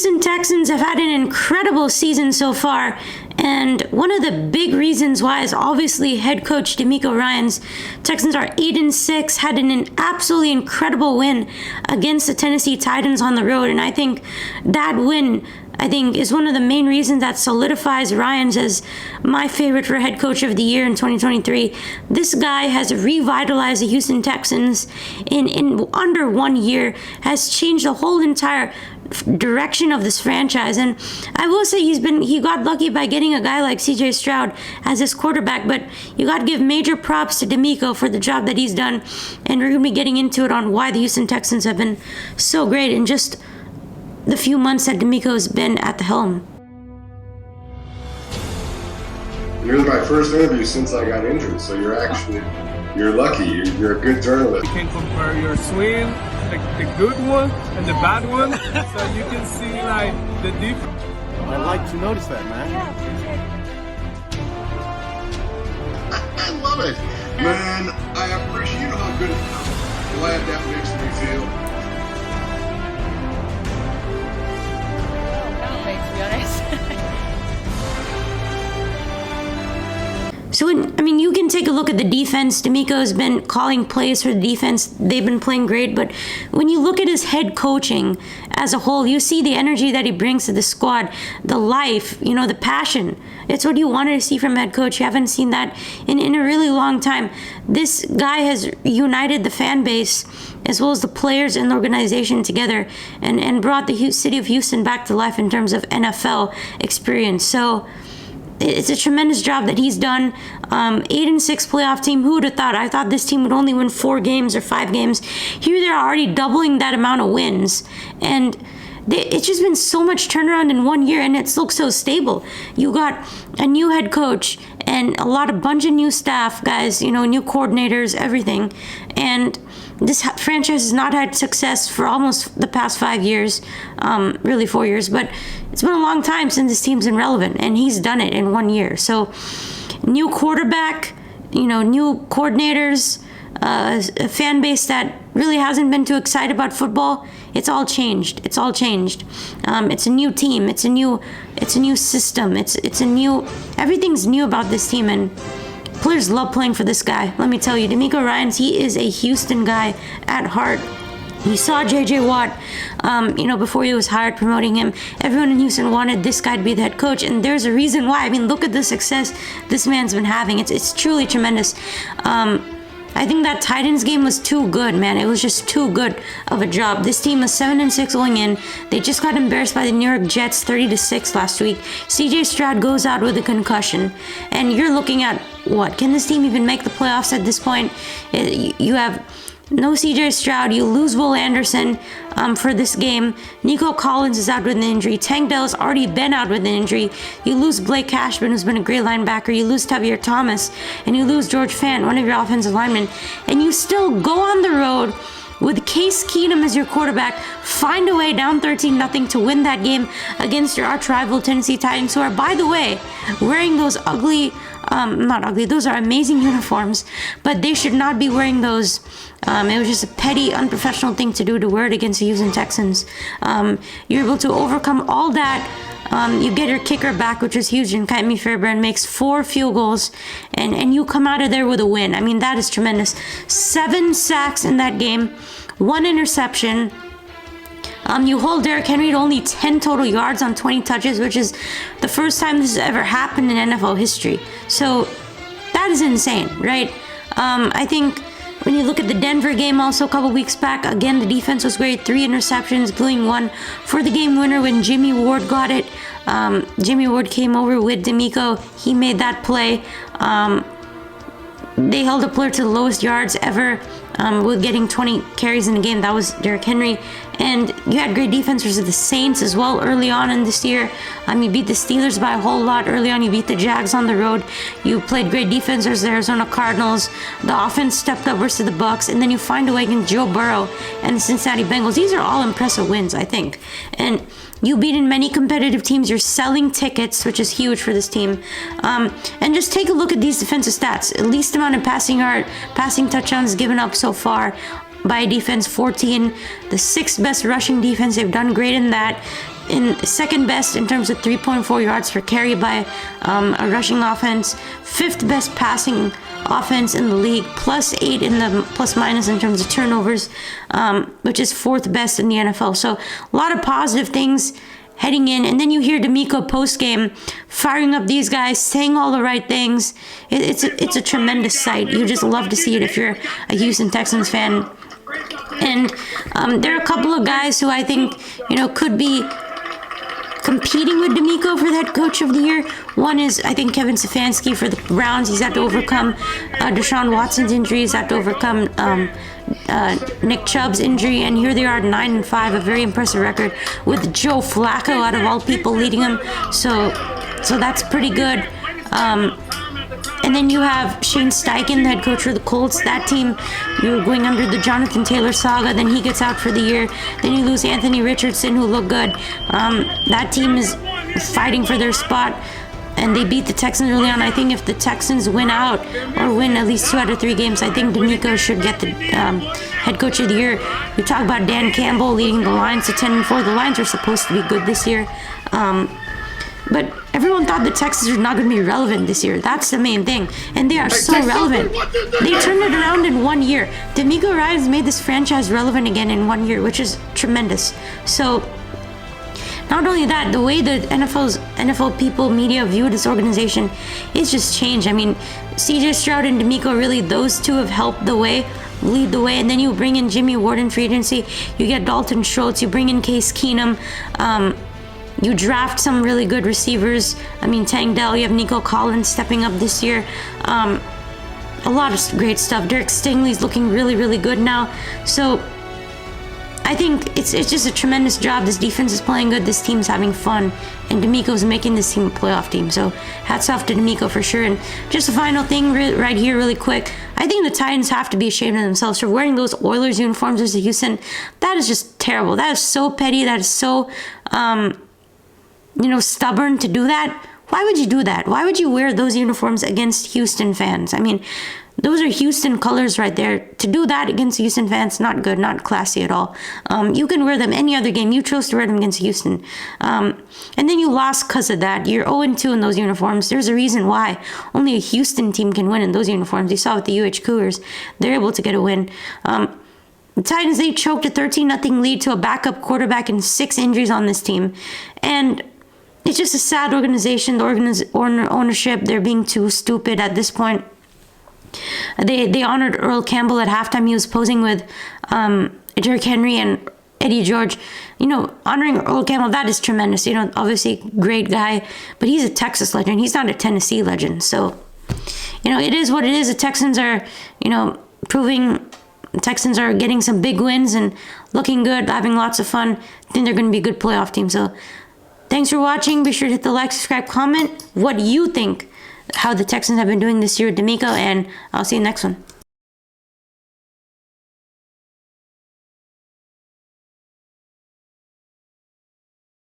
Houston Texans have had an incredible season so far, and one of the big reasons why is obviously head coach DeMeco Ryans. Texans are 8-6, had an absolutely incredible win against the Tennessee Titans on the road, and I think that win is one of the main reasons that solidifies Ryans as my favorite for head coach of the year in 2023. This guy has revitalized the Houston Texans in under 1 year, has changed the whole entire direction of this franchise. And I will say he got lucky by getting a guy like CJ Stroud as his quarterback, but you got to give major props to DeMeco for the job that he's done, and we're going to be getting into it on why the Houston Texans have been so great in just the few months that DeMeco's been at the helm. You're my first interview since I got injured, so you're lucky. You're a good journalist. You can compare your swing, the good one and the bad one, so you can see like the difference. I'd like to notice that, man. I love it, man. I appreciate how good, glad that makes me feel. To be honest. So, you can take a look at the defense. DeMeco's been calling plays for the defense. They've been playing great, but when you look at his head coaching as a whole, you see the energy that he brings to the squad, the life, the passion. It's what you wanted to see from a head coach. You haven't seen that in a really long time. This guy has united the fan base as well as the players and the organization together and brought the city of Houston back to life in terms of NFL experience. So it's a tremendous job that he's done. 8-6 playoff team. Who would have thought? I thought this team would only win 4 games or 5 games. Here they're already doubling that amount of wins. And it's just been so much turnaround in 1 year, and it's looked so stable. You got a new head coach and a bunch of new staff, guys, new coordinators, everything. And this franchise has not had success for almost the past 5 years, really 4 years, but it's been a long time since this team's been relevant, and he's done it in 1 year. So, new quarterback, new coordinators, a fan base that really hasn't been too excited about football. It's all changed. It's a new team. It's a new system. Everything's new about this team, and players love playing for this guy. Let me tell you, DeMeco Ryans, he is a Houston guy at heart. You saw J.J. Watt, before he was hired, promoting him. Everyone in Houston wanted this guy to be the head coach, and there's a reason why. Look at the success this man's been having. It's truly tremendous. I think that Titans game was too good, man. It was just too good of a job. This team was 7-6 going in. They just got embarrassed by the New York Jets 30-6 last week. CJ Stroud goes out with a concussion. And you're looking at, what? Can this team even make the playoffs at this point? You have no CJ Stroud. You lose Will Anderson for this game. Nico Collins is out with an injury. Tank Dell's already been out with an injury. You lose Blake Cashman, who's been a great linebacker. You lose Tavierre Thomas, and you lose George Fant, one of your offensive linemen. And you still go on the road with Case Keenum as your quarterback, find a way down 13-0 to win that game against your arch rival Tennessee Titans, who are, by the way, wearing those those are amazing uniforms, but they should not be wearing those. It was just a petty, unprofessional thing to do, to wear it against the Houston Texans. You're able to overcome all that. You get your kicker back, which is huge, and Kaimi Fairbairn makes 4 field goals, and you come out of there with a win. That is tremendous. 7 sacks in that game, 1 interception. You hold Derrick Henry to only 10 total yards on 20 touches, which is the first time this has ever happened in NFL history. So that is insane, right? I think when you look at the Denver game also a couple weeks back, again, the defense was great. 3 interceptions, including 1 for the game winner when Jimmy Ward got it. Jimmy Ward came over with DeMeco. He made that play. They held a player to the lowest yards ever with getting 20 carries in a game. That was Derrick Henry. And you had great defense versus the Saints as well early on in this year. You beat the Steelers by a whole lot early on. You beat the Jags on the road. You played great defense versus the Arizona Cardinals. The offense stepped up versus the Bucs. And then you find a way against Joe Burrow and the Cincinnati Bengals. These are all impressive wins, I think. And you beat in many competitive teams. You're selling tickets, which is huge for this team. And just take a look at these defensive stats. Least amount of passing touchdowns given up so far by defense, 14. The 6th best rushing defense. They've done great in that. in second best in terms of 3.4 yards per carry by a rushing offense, fifth best passing offense in the league, +8 in the plus minus in terms of turnovers, which is fourth best in the NFL. So a lot of positive things heading in, and then you hear DeMeco post game firing up these guys, saying all the right things. It's a tremendous sight. You just love to see it if you're a Houston Texans fan. And there are a couple of guys who I think could be competing with DeMeco for the head coach of the year. One is, I think, Kevin Stefanski for the Browns. He's had to overcome Deshaun Watson's injury. He's had to overcome Nick Chubb's injury, and here they are at 9-5, a very impressive record with Joe Flacco out of all people leading them. So that's pretty good. And then you have Shane Steichen, the head coach for the Colts. That team, you're going under the Jonathan Taylor saga. Then he gets out for the year. Then you lose Anthony Richardson, who looked good. That team is fighting for their spot, and they beat the Texans early on. I think if the Texans win out or win at least 2 out of 3 games, I think DeMeco should get the head coach of the year. We talk about Dan Campbell leading the Lions to 10-4. The Lions are supposed to be good this year. But everyone thought the Texans are not going to be relevant this year. That's the main thing. And they are so relevant. They turned it around in 1 year. DeMeco Ryans made this franchise relevant again in 1 year, which is tremendous. So, not only that, the way the NFL people, media view this organization is just changed. I mean, CJ Stroud and DeMeco, really, those two have helped lead the way. And then you bring in Jimmy Ward in free agency. You get Dalton Schultz. You bring in Case Keenum. You draft some really good receivers. I mean, Tank Dell, you have Nico Collins stepping up this year. A lot of great stuff. Derek Stingley's looking really, really good now. So I think it's just a tremendous job. This defense is playing good. This team's having fun. And DeMeco's making this team a playoff team. So hats off to DeMeco for sure. And just a final thing right here really quick. I think the Titans have to be ashamed of themselves for wearing those Oilers uniforms versus Houston. That is just terrible. That is so petty. That is so stubborn to do that. Why would you do that? Why would you wear those uniforms against Houston fans? I mean, those are Houston colors right there. To do that against Houston fans, not good, not classy at all. You can wear them any other game. You chose to wear them against Houston. And then you lost because of that. You're 0-2 in those uniforms. There's a reason why. Only a Houston team can win in those uniforms. You saw with the UH Cougars. They're able to get a win. The Titans, they choked a 13-0 lead to a backup quarterback and 6 injuries on this team. And it's just a sad organization. The ownership, they're being too stupid at this point. They honored Earl Campbell at halftime. He was posing with Derrick Henry and Eddie George. Honoring Earl Campbell, that is tremendous. Obviously great guy, but he's a Texas legend. He's not a Tennessee legend. So, it is what it is. The Texans are, proving. The Texans are getting some big wins and looking good, having lots of fun. I think they're going to be a good playoff team. So, thanks for watching. Be sure to hit the like, subscribe, comment what you think how the Texans have been doing this year with DeMeco, and I'll see you next one.